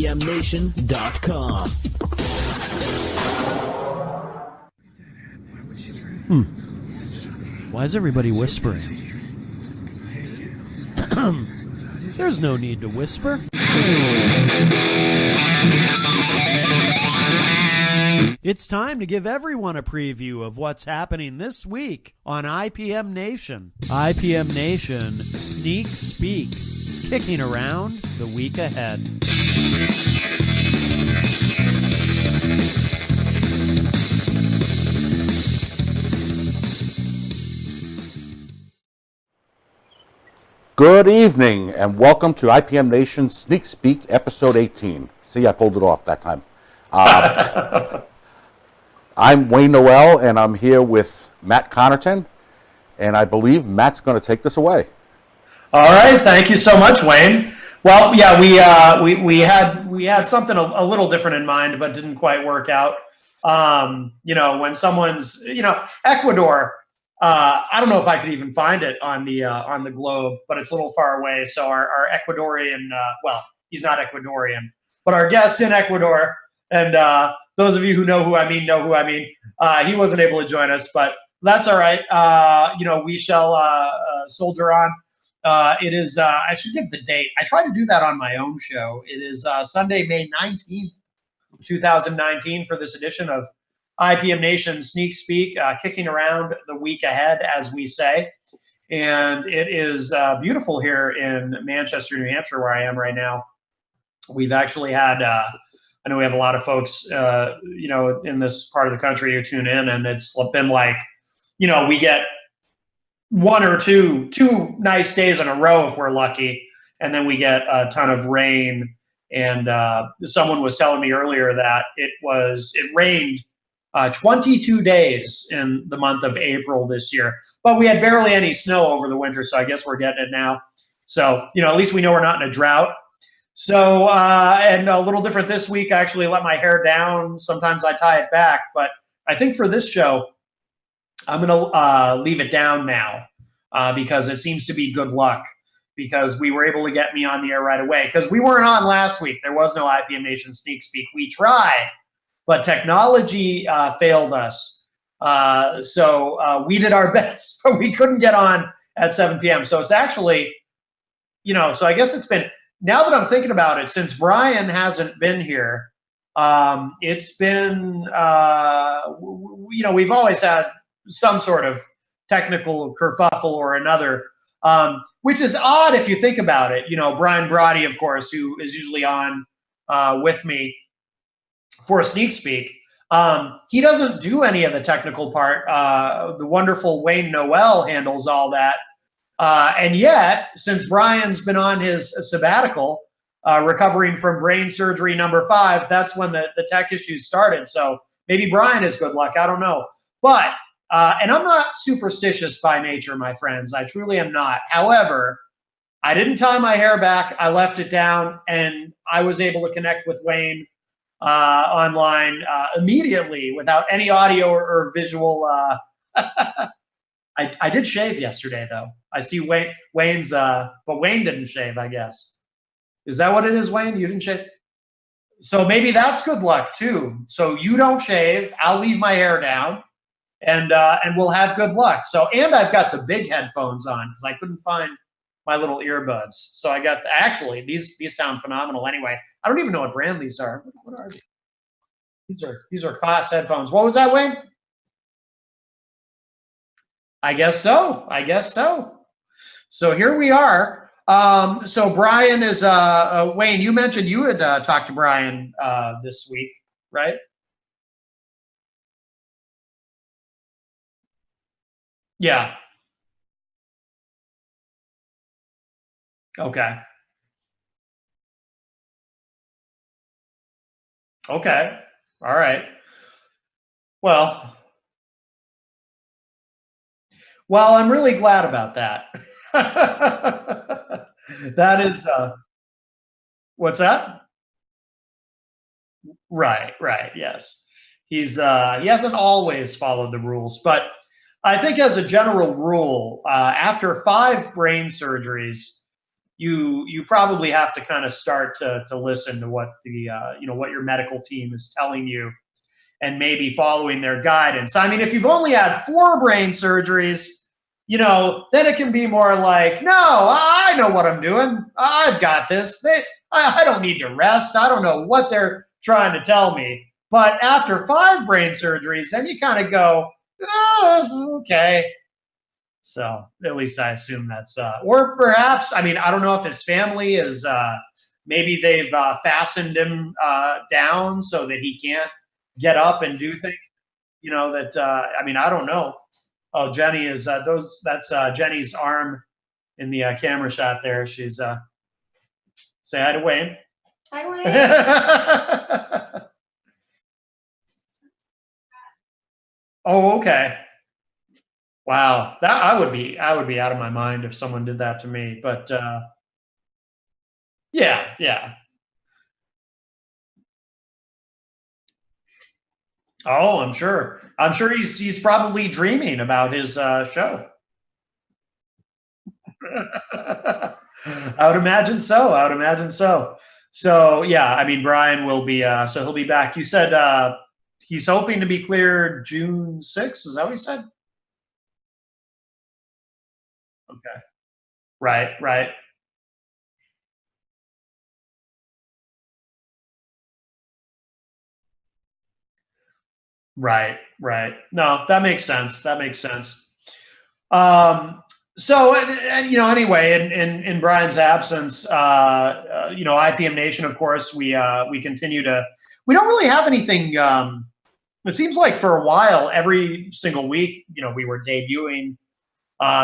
ipmNation.com. Why is everybody whispering? There's no need to whisper. It's time to give everyone a preview of what's happening this week on IPM Nation. IPM Nation Sneak Speak, kicking around the week ahead. Good evening and welcome to IPM Nation Sneak Speak episode 18. See, I pulled it off that time. I'm Wayne Noel and I'm here with Matt Connarton, and I believe Matt's going to take this away. All right, thank you so much, Wayne. Well, yeah, we had something a little different in mind, but didn't quite work out. When someone's, Ecuador. I don't know if I could even find it on the globe, but it's a little far away. So our Ecuadorian, he's not Ecuadorian, but our guest in Ecuador, and those of you who know who I mean, he wasn't able to join us, but that's all right. We shall soldier on. It is, I should give the date. I try to do that on my own show. It is Sunday, May 19th, 2019 for this edition of IPM Nation Sneak Speak, kicking around the week ahead, as we say. And it is beautiful here in Manchester, New Hampshire, where I am right now. We've actually had, I know we have a lot of folks, in this part of the country who tune in, and it's been like, we get one or two nice days in a row if we're lucky, and then we get a ton of rain. And someone was telling me earlier that it rained 22 days in the month of April this year, but we had barely any snow over the winter, so I guess we're getting it now. So, at least we know we're not in a drought. So, and a little different this week, I actually let my hair down. Sometimes I tie it back, but I think for this show, I'm going to leave it down now because it seems to be good luck, because we were able to get me on the air right away, because we weren't on last week. There was no IPM Nation Sneak Speak. We tried, but technology failed us. So we did our best, but we couldn't get on at 7 p.m. So it's actually, so I guess it's been, now that I'm thinking about it, since Brian hasn't been here, it's been, we've always had some sort of technical kerfuffle or another, which is odd if you think about it. Brian Brawdy, of course, who is usually on with me for Sneak Speak, he doesn't do any of the technical part. The wonderful Wayne Noel handles all that. And yet, since Brian's been on his sabbatical, recovering from brain surgery number 5, that's when the tech issues started. So maybe Brian is good luck. I don't know. But, and I'm not superstitious by nature, my friends. I truly am not. However, I didn't tie my hair back. I left it down, and I was able to connect with Wayne online immediately without any audio or visual. I did shave yesterday, though. I see Wayne's, but Wayne didn't shave, I guess. Is that what it is, Wayne? You didn't shave? So maybe that's good luck, too. So you don't shave. I'll leave my hair down, and we'll have good luck. So, and I've got the big headphones on because I couldn't find my little earbuds. So I got, actually, these sound phenomenal anyway. I don't even know what brand these are. What are they? These are Class headphones. What was that, Wayne? I guess so. So here we are. So Brian is, Wayne, you mentioned you had talked to Brian this week, right? Yeah. Okay. Okay. All right. Well, I'm really glad about that. That is, what's that? Right, yes. He hasn't always followed the rules, but I think as a general rule, after 5 brain surgeries, you probably have to kind of start to listen to what the what your medical team is telling you, and maybe following their guidance. I mean, if you've only had 4 brain surgeries, then it can be more like, no, I know what I'm doing. I've got this. I don't need to rest. I don't know what they're trying to tell me. But after 5 brain surgeries, then you kind of go, oh, okay. So at least I assume that's, or perhaps, I mean, I don't know if his family is, maybe they've fastened him down so that he can't get up and do things, I mean, I don't know. Oh, Jenny is, that's Jenny's arm in the camera shot there. She's, say hi to Wayne. Hi, Wayne. Oh, okay. Wow, that I would be out of my mind if someone did that to me. But yeah. Oh, I'm sure. He's probably dreaming about his show. I would imagine so. So yeah, I mean, Brian will be. So he'll be back. You said he's hoping to be cleared June 6th. Is that what you said? Okay. Right. No, that makes sense. So, and anyway, in Brian's absence, ipmNation, of course, we continue to. We don't really have anything. It seems like for a while, every single week, we were debuting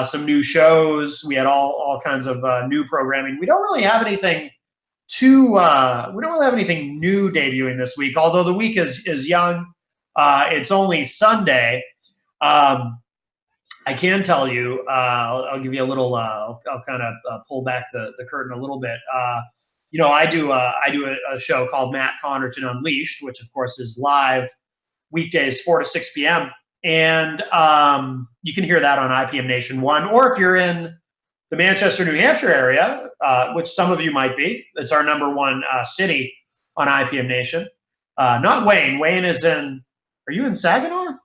some new shows. We had all kinds of new programming. We don't really have anything we don't really have anything new debuting this week, although the week is young. It's only Sunday. I can tell you, I'll give you a little, I'll kind of pull back the curtain a little bit. I do a show called Matt Connarton Unleashed, which of course is live weekdays 4 to 6 p.m. And you can hear that on ipmNation 1, or if you're in the Manchester, New Hampshire area, which some of you might be, it's our #1 city on ipmNation. Not Wayne. Wayne is in, are you in Saginaw?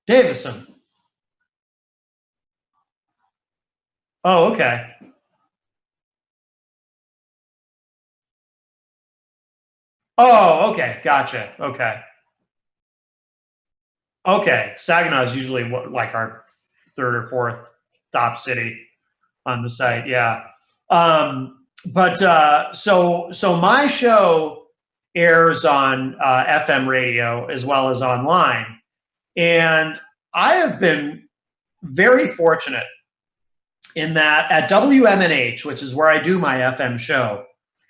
Davison. Oh, okay. Oh, okay. Gotcha. Okay. Saginaw is usually like our 3rd or 4th top city on the site. Yeah. So my show airs on FM radio as well as online. And I have been very fortunate in that at WMNH, which is where I do my FM show,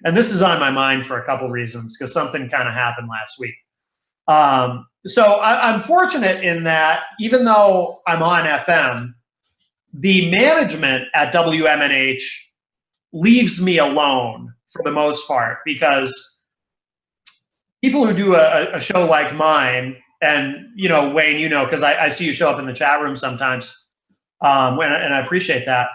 and this is on my mind for a couple reasons because something kind of happened last week. So I'm fortunate in that even though I'm on FM, the management at WMNH leaves me alone for the most part, because people who do a show like mine, and Wayne, because I see you show up in the chat room sometimes, and I appreciate that.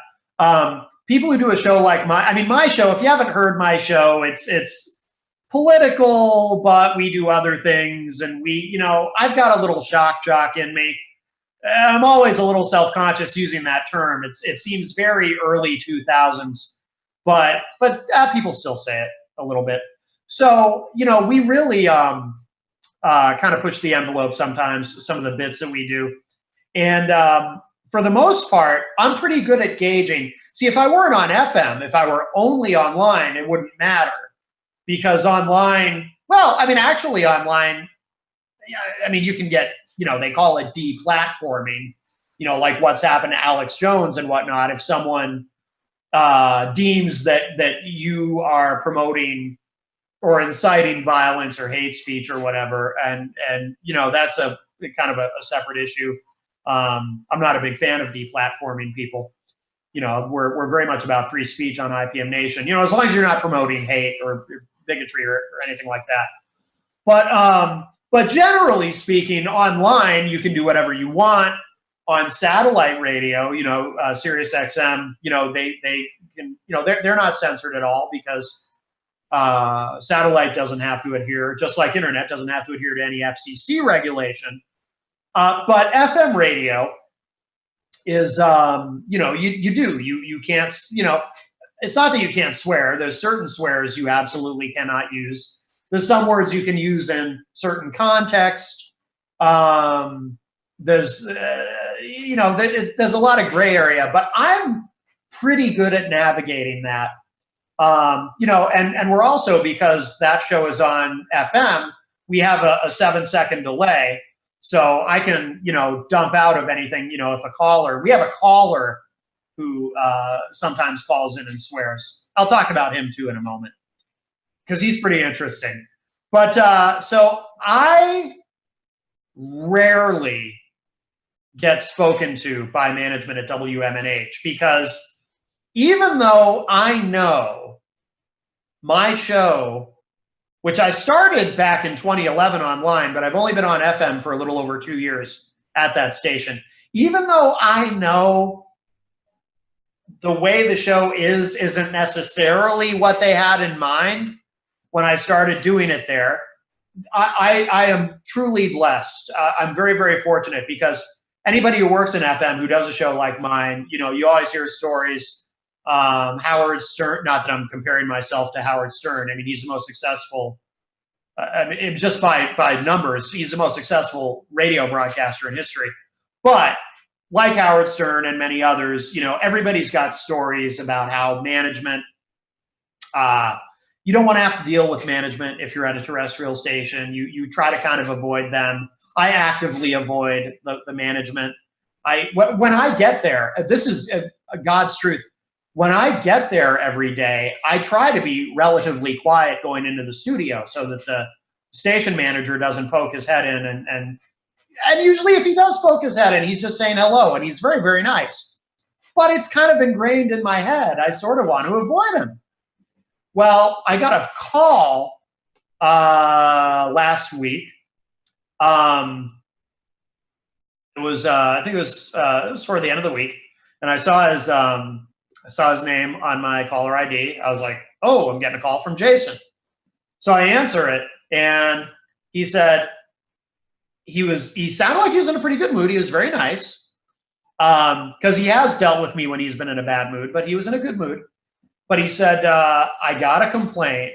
People who do a show like my show, if you haven't heard my show, it's political, but we do other things, and I've got a little shock jock in me. I'm always a little self-conscious using that term. It seems very early 2000s, but people still say it a little bit. So we really kind of push the envelope sometimes, some of the bits that we do, and for the most part, I'm pretty good at gauging. See, if I weren't on FM, if I were only online, it wouldn't matter, because online, actually online, you can get, they call it deplatforming, like what's happened to Alex Jones and whatnot. If someone deems that you are promoting or inciting violence or hate speech or whatever, and that's a kind of a separate issue. I'm not a big fan of deplatforming people. We're very much about free speech on ipmNation. As long as you're not promoting hate or bigotry or anything like that. But generally speaking, online you can do whatever you want. on satellite radio, Sirius XM, they can, they're not censored at all because satellite doesn't have to adhere, just like internet doesn't have to adhere to any FCC regulation. But FM radio is, you can't, it's not that you can't swear. There's certain swears you absolutely cannot use. There's some words you can use in certain contexts. There's a lot of gray area, but I'm pretty good at navigating that. And we're also, because that show is on FM, we have a 7-second delay. So I can, dump out of anything, if we have a caller who sometimes calls in and swears. I'll talk about him too in a moment because he's pretty interesting. But so I rarely get spoken to by management at WMNH because even though I know my show, which I started back in 2011 online, but I've only been on FM for a little over 2 years at that station. Even though I know the way the show isn't necessarily what they had in mind when I started doing it there, I am truly blessed. I'm very, very fortunate because anybody who works in FM who does a show like mine, you always hear stories. Howard Stern, not that I'm comparing myself to Howard Stern. I mean, he's the most successful, just by numbers, he's the most successful radio broadcaster in history. But like Howard Stern and many others, everybody's got stories about how management, you don't want to have to deal with management if you're at a terrestrial station. You try to kind of avoid them. I actively avoid the management. When I get there, this is a God's truth. When I get there every day, I try to be relatively quiet going into the studio so that the station manager doesn't poke his head in. And usually if he does poke his head in, he's just saying hello, and he's very, very nice. But it's kind of ingrained in my head. I sort of want to avoid him. Well, I got a call last week. I think it was toward the end of the week, and I saw his name on my caller ID. I was like, oh, I'm getting a call from Jason. So I answer it, and he said he sounded like he was in a pretty good mood. He was very nice because he has dealt with me when he's been in a bad mood, but he was in a good mood. But he said, I got a complaint.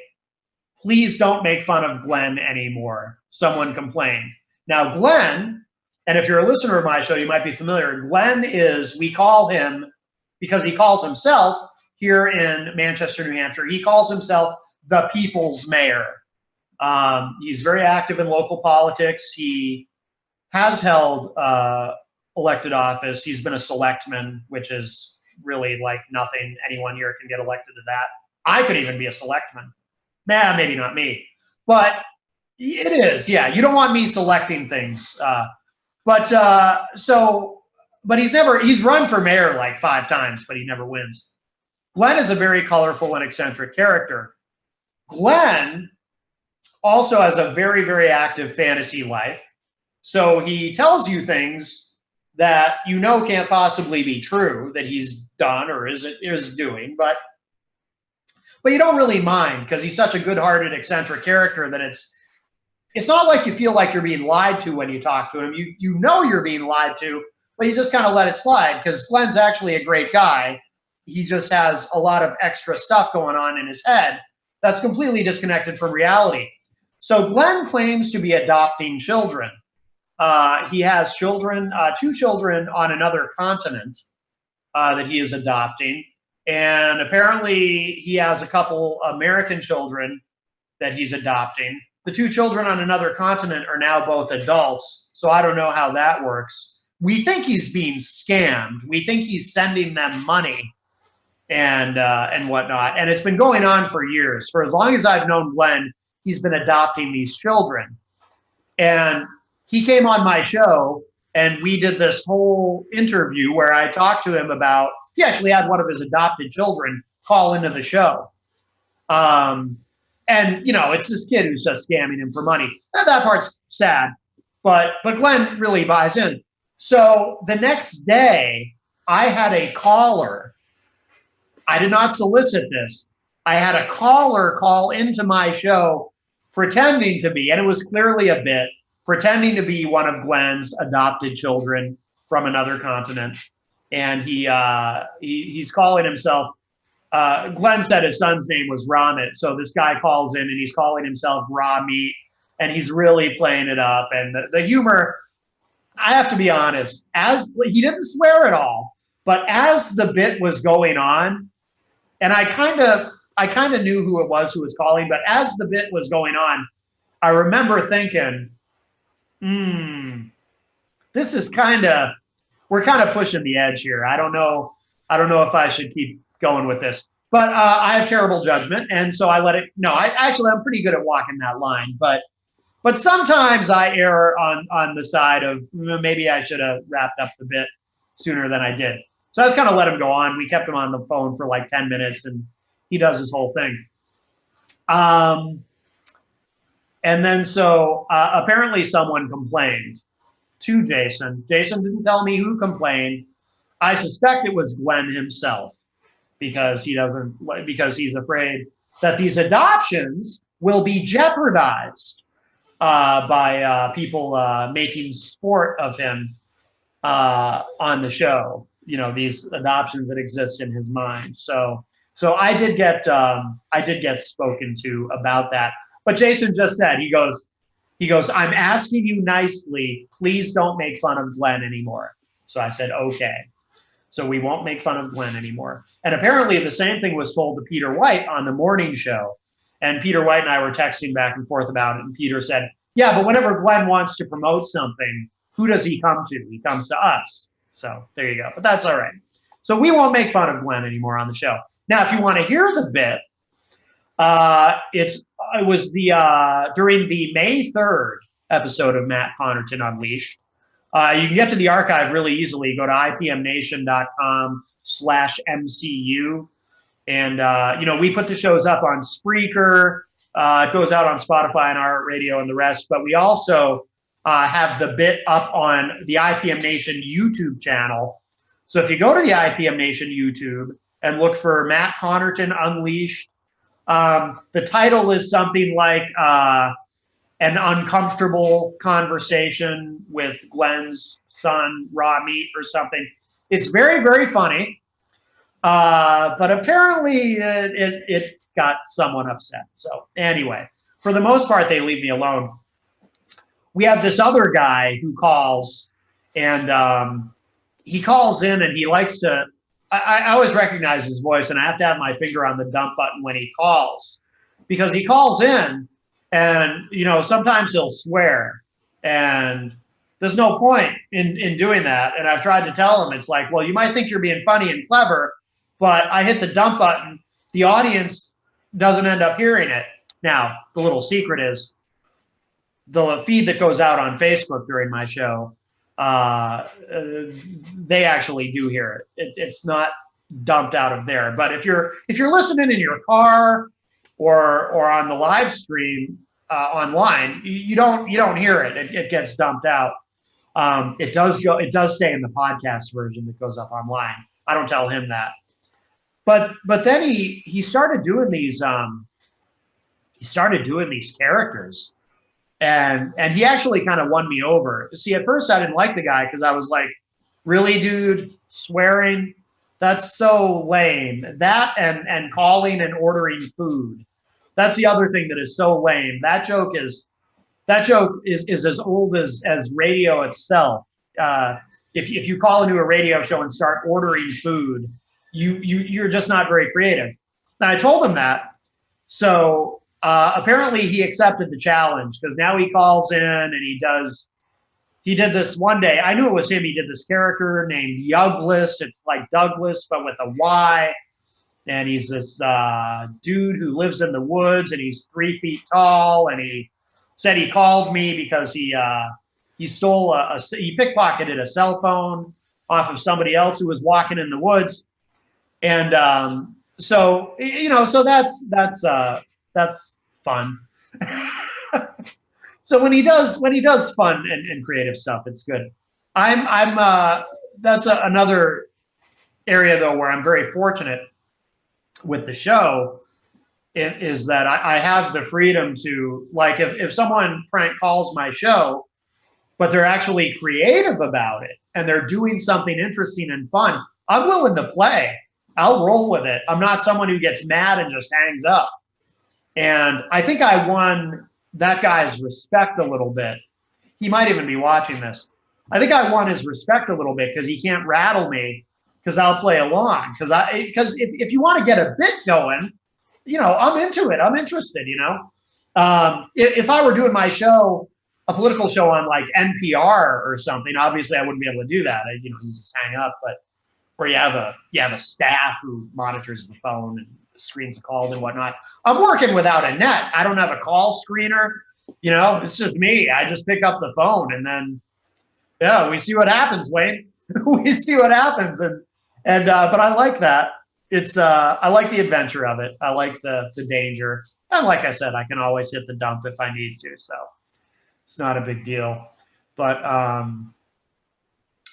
Please don't make fun of Glenn anymore. Someone complained. Now, Glenn, and if you're a listener of my show, you might be familiar. Glenn we call him, because he calls himself here in Manchester, New Hampshire, he calls himself the People's Mayor. He's very active in local politics. He has held elected office. He's been a selectman, which is really like nothing. Anyone here can get elected to that. I could even be a selectman. Maybe not me, but it is. Yeah, you don't want me selecting things. But he's run for mayor like 5 times, but he never wins. Glenn is a very colorful and eccentric character. Glenn also has a very, very active fantasy life. So he tells you things that can't possibly be true that he's done or is doing, but you don't really mind because he's such a good-hearted, eccentric character that it's not like you feel like you're being lied to when you talk to him. You know you're being lied to, but you just kind of let it slide because Glenn's actually a great guy. He just has a lot of extra stuff going on in his head that's completely disconnected from reality. So Glenn claims to be adopting children. He has children, 2 children on another continent that he is adopting. And apparently he has a couple American children that he's adopting. The 2 children on another continent are now both adults, so I don't know how that works. We think he's being scammed. We think he's sending them money and whatnot. And it's been going on for years. For as long as I've known Glenn, he's been adopting these children. And he came on my show, and we did this whole interview where I talked to him about, he actually had one of his adopted children call into the show. And, it's this kid who's just scamming him for money. That part's sad, but Glenn really buys in. So the next day, I had a caller. I did not solicit this. I had a caller call into my show pretending to be, and it was clearly a bit, pretending to be one of Glenn's adopted children from another continent. And he's calling himself, Glenn said his son's name was Ramit. So this guy calls in and he's calling himself Raw Meat, and he's really playing it up. And the humor, I have to be honest, as he didn't swear at all, but as the bit was going on, and I kind of knew who it was who was calling, but as the bit was going on, I remember thinking, this is we're kind of pushing the edge here. I don't know if I should keep going with this, but I have terrible judgment, and so I let it. No, I'm pretty good at walking that line, but sometimes I err on the side of maybe I should have wrapped up the bit sooner than I did. So I just kind of let him go on. We kept him on the phone for like 10 minutes, and he does his whole thing. And then so apparently someone complained to Jason. Jason didn't tell me who complained. I suspect it was Glenn himself because he's afraid that these adoptions will be jeopardized by people making sport of him on the show. You know, these adoptions that exist in his mind. So I did get spoken to about that. But Jason just said, he goes, I'm asking you nicely, please don't make fun of Glenn anymore. So I said, okay. So we won't make fun of Glenn anymore. And apparently the same thing was told to Peter White on the morning show. And Peter White and I were texting back and forth about it. And Peter said, yeah, but whenever Glenn wants to promote something, who does he come to? He comes to us. So there you go. But that's all right. So we won't make fun of Glenn anymore on the show. Now, if you want to hear the bit, it was during the May 3rd episode of Matt Connarton Unleashed. You can get to the archive really easily. Go to ipmNation.com/MCU. And, we put the shows up on Spreaker. It goes out on Spotify and iHeartRadio and the rest. But we also have the bit up on the IPM Nation YouTube channel. So if you go to the IPM Nation YouTube and look for Matt Connarton Unleashed, the title is something like an uncomfortable conversation with Glenn's son, Raw Meat, or something. It's very, very funny. But apparently it got someone upset. So anyway, for the most part, they leave me alone. We have this other guy who calls, and he calls in and he likes to, I always recognize his voice, and I have to have my finger on the dump button when he calls, because he calls in and, sometimes he'll swear, and there's no point in doing that. And I've tried to tell him, it's like, well, you might think you're being funny and clever, but I hit the dump button. The audience doesn't end up hearing it. Now, the little secret is the feed that goes out on Facebook during my show, they actually do hear it. It's not dumped out of there. But if you're listening in your car or on the live stream online, you don't hear it. It gets dumped out. It does stay in the podcast version that goes up online. I don't tell him that. But then he started doing these characters, and he actually kind of won me over. See, at first I didn't like the guy because I was like, really, dude, swearing? That's so lame. That and calling and ordering food. That's the other thing that is so lame. That joke is as old as radio itself. If you call into a radio show and start ordering food, you're just not very creative. And I told him that. So apparently he accepted the challenge, because now he calls in and he did this one day. I knew it was him. He did this character named Youglis. It's like Douglas, but with a Y. And he's this dude who lives in the woods, and he's 3 feet tall. And he said he called me because he stole he pickpocketed a cell phone off of somebody else who was walking in the woods. And so that's fun. So when he does fun and creative stuff, it's good. That's another area though where I'm very fortunate with the show is that I have the freedom to, like, if someone prank calls my show, but they're actually creative about it and they're doing something interesting and fun, I'm willing to play. I'll roll with it. I'm not someone who gets mad and just hangs up. And I think I won that guy's respect a little bit. He might even be watching this. I think I won his respect a little bit because he can't rattle me because I'll play along. Because if you want to get a bit going, I'm into it. I'm interested, If I were doing my show, a political show on like NPR or something, obviously I wouldn't be able to do that. You just hang up. But where you have a staff who monitors the phone and screens the calls and whatnot. I'm working without a net. I don't have a call screener. It's just me. I just pick up the phone and then, we see what happens, Wayne. We see what happens. But I like that. I like the adventure of it. I like the danger. And like I said, I can always hit the dump if I need to. So it's not a big deal. But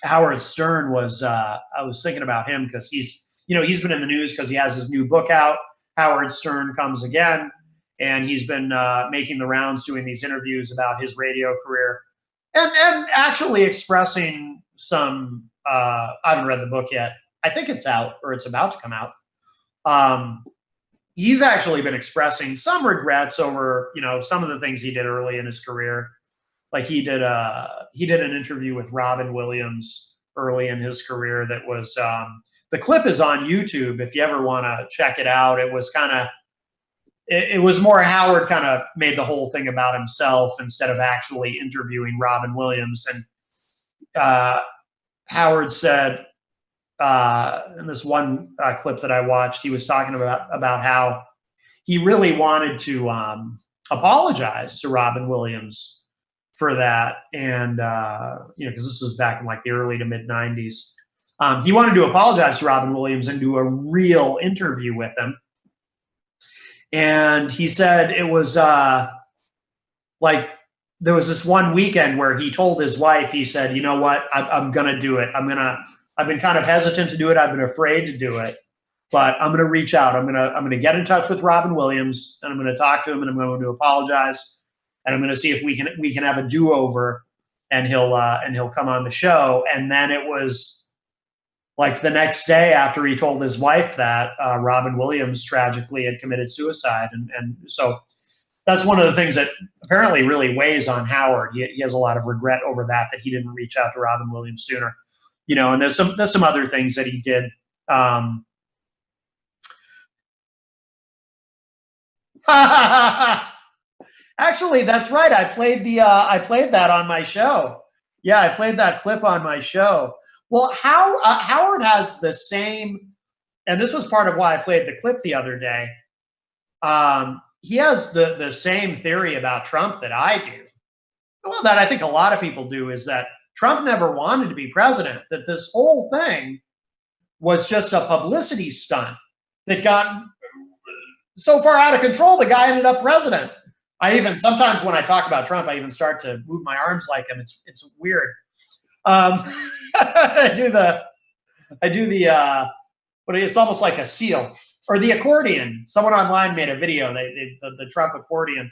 Howard Stern was, I was thinking about him because he's been in the news because he has his new book out, Howard Stern Comes Again. And he's been making the rounds, doing these interviews about his radio career and actually expressing some, I haven't read the book yet. I think it's out or it's about to come out. He's actually been expressing some regrets over, some of the things he did early in his career. Like he did an interview with Robin Williams early in his career that was, the clip is on YouTube if you ever want to check it out. It was it was more Howard kind of made the whole thing about himself instead of actually interviewing Robin Williams. And Howard said, in this one clip that I watched, he was talking about how he really wanted to apologize to Robin Williams for that. And, because this was back in like the early to mid 90s. He wanted to apologize to Robin Williams and do a real interview with him. And he said it was like there was this one weekend where he told his wife, he said, you know what, I'm going to do it. I've been kind of hesitant to do it. I've been afraid to do it, but I'm going to reach out. I'm going to get in touch with Robin Williams and I'm going to talk to him and I'm going to apologize. And I'm going to see if we can have a do-over and he'll come on the show. And then it was like the next day after he told his wife that Robin Williams tragically had committed suicide. And so that's one of the things that apparently really weighs on Howard. He has a lot of regret over that he didn't reach out to Robin Williams sooner. And there's some other things that he did. Actually, that's right. I played that on my show. Yeah, I played that clip on my show. Well, Howard has the same, and this was part of why I played the clip the other day. He has the same theory about Trump that I do. Well, that I think a lot of people do, is that Trump never wanted to be president, that this whole thing was just a publicity stunt that got so far out of control, the guy ended up president. Sometimes when I talk about Trump, I even start to move my arms like him. It's weird. I do the but it's almost like a seal or the accordion. Someone online made a video, the Trump accordion.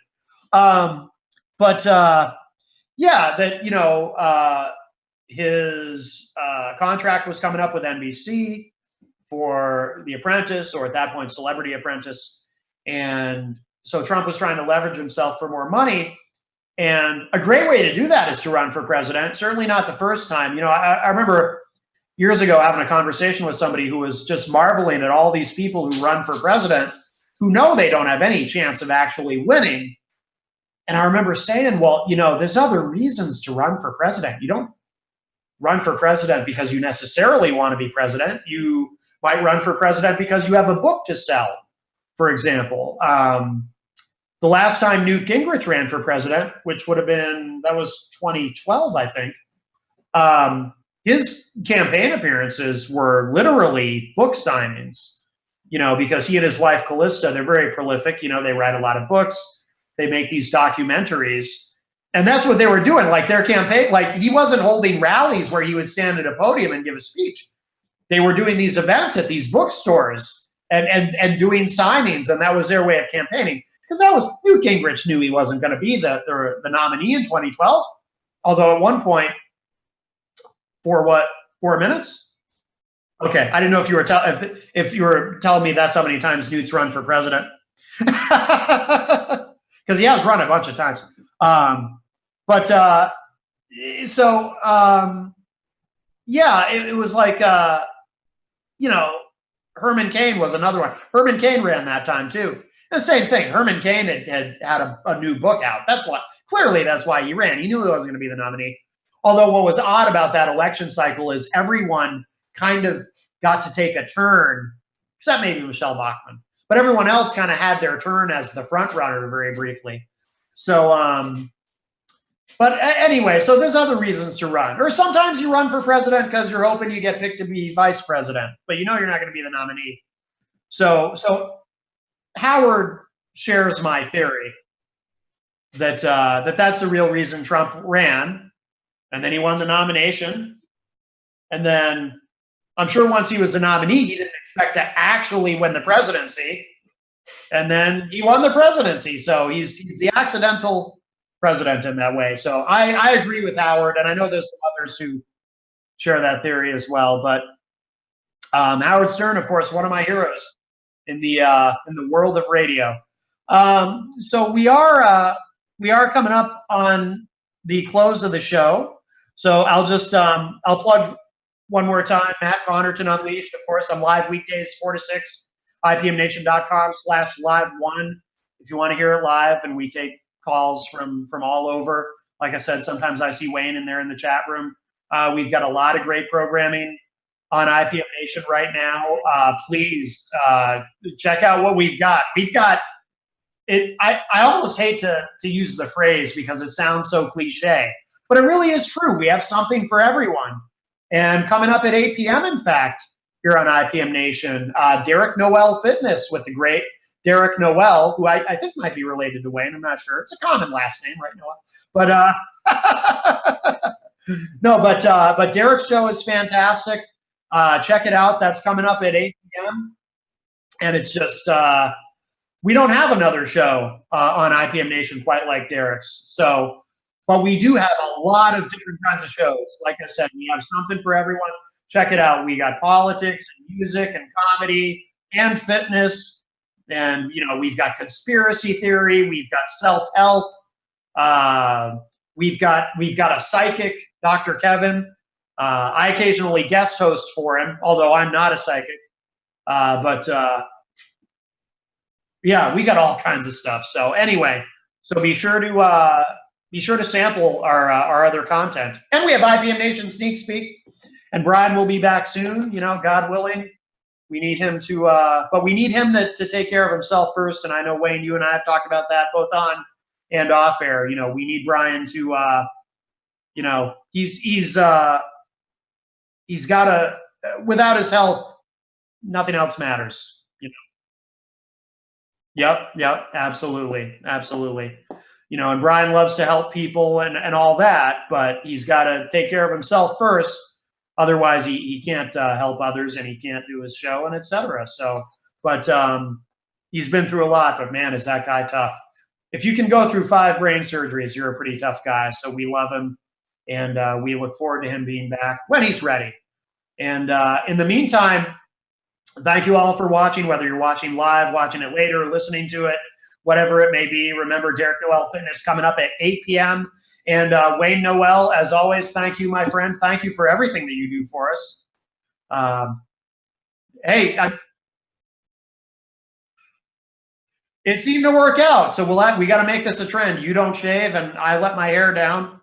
His contract was coming up with NBC for The Apprentice, or at that point, Celebrity Apprentice. And so Trump was trying to leverage himself for more money. And a great way to do that is to run for president. Certainly not the first time. I remember years ago having a conversation with somebody who was just marveling at all these people who run for president who know they don't have any chance of actually winning. And I remember saying, well, there's other reasons to run for president. You don't run for president because you necessarily want to be president. You might run for president because you have a book to sell, for example. The last time Newt Gingrich ran for president, which that was 2012, I think, his campaign appearances were literally book signings, because he and his wife, Callista, they're very prolific. They write a lot of books. They make these documentaries. And that's what they were doing. Like their campaign, like he wasn't holding rallies where he would stand at a podium and give a speech. They were doing these events at these bookstores and doing signings, and that was their way of campaigning. Because that was Newt Gingrich knew he wasn't going to be the nominee in 2012. Although at one point, for what, 4 minutes? Okay, I didn't know if you were if you were telling me that's how many times Newt's run for president, because he has run a bunch of times. Yeah, it was like, Herman Cain was another one. Herman Cain ran that time too. The same thing. Herman Cain had a new book out. That's why he ran. He knew he wasn't going to be the nominee. Although what was odd about that election cycle is everyone kind of got to take a turn, except maybe Michelle Bachmann. But everyone else kind of had their turn as the front runner very briefly. So, but anyway, so there's other reasons to run. Or sometimes you run for president because you're hoping you get picked to be vice president, but you know you're not going to be the nominee. So Howard shares my theory that that's the real reason Trump ran, and then he won the nomination. And then I'm sure once he was the nominee, he didn't expect to actually win the presidency. And then he won the presidency. So he's the accidental president in that way. So I agree with Howard, and I know there's some others who share that theory as well. But Howard Stern, of course, one of my heroes in the world of radio. So we are coming up on the close of the show. So I'll just I'll plug one more time, Matt Connarton Unleashed. Of course, I'm live weekdays 4 to 6, ipmnation.com/live1 if you want to hear it live, and we take calls from all over. Like I said, sometimes I see Wayne in there in the chat room. We've got a lot of great programming on IPM Nation right now. Please check out what we've got. We've got it. I almost hate to use the phrase because it sounds so cliche, but it really is true. We have something for everyone. And coming up at 8 p.m., in fact, here on IPM Nation, Derek Noel Fitness with the great Derek Noel, who I think might be related to Wayne. I'm not sure. It's a common last name, right, Noel? But no, but Derek's show is fantastic. Check it out. That's coming up at 8 p.m. And it's just we don't have another show on IPM Nation quite like Derek's. So, but we do have a lot of different kinds of shows. Like I said, we have something for everyone. Check it out. We got politics and music and comedy and fitness. And, we've got conspiracy theory. We've got self-help. We've got a psychic, Dr. Kevin. I occasionally guest host for him, although I'm not a psychic. Yeah, we got all kinds of stuff. So anyway, be sure to sample our other content. And we have IPM Nation Sneak Speak. And Brian will be back soon, God willing. We need him but we need him to take care of himself first. And I know, Wayne, you and I have talked about that both on and off air. We need Brian to, he's got to, without his health, nothing else matters. Yep, absolutely. And Brian loves to help people and all that, but he's got to take care of himself first. Otherwise, he can't help others, and he can't do his show, and et cetera. So, but he's been through a lot, but man, is that guy tough. If you can go through 5 brain surgeries, you're a pretty tough guy. So we love him, and we look forward to him being back when he's ready. And in the meantime, thank you all for watching, whether you're watching live, watching it later, or listening to it, whatever it may be. Remember, Derek Noel Fitness coming up at 8 p.m. And Wayne Noel, as always, thank you, my friend. Thank you for everything that you do for us. It seemed to work out. So we got to make this a trend. You don't shave, and I let my hair down,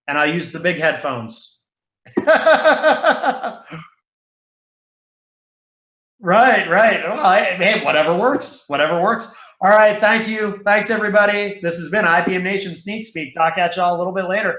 and I use the big headphones. Right. Well, hey, whatever works. All right, thank you. Thanks, everybody. This has been IPM Nation Sneak Speak. Talk at y'all a little bit later.